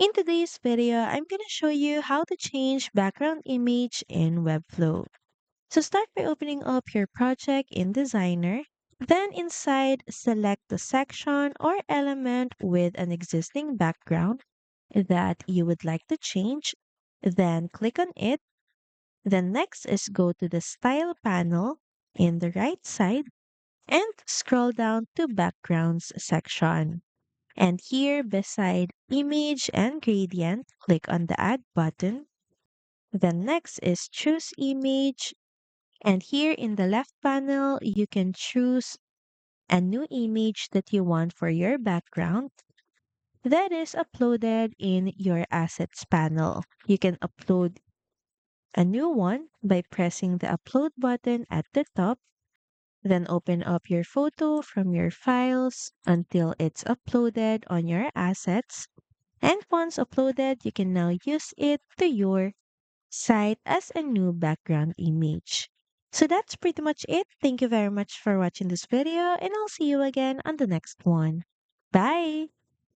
In today's video, I'm going to show you how to change background image in Webflow. So start by opening up your project in Designer. Then inside, select the section or element with an existing background that you would like to change. Then click on it. Then next is go to the Style panel in the right side and scroll down to Backgrounds section. And here beside image and gradient, click on the add button. Then next is choose image. And here in the left panel, you can choose a new image that you want for your background that is uploaded in your assets panel. You can upload a new one by pressing the upload button at the top. Then open up your photo from your files until it's uploaded on your assets. And once uploaded, you can now use it to your site as a new background image. So that's pretty much it. Thank you very much for watching this video, and I'll see you again on the next one. Bye!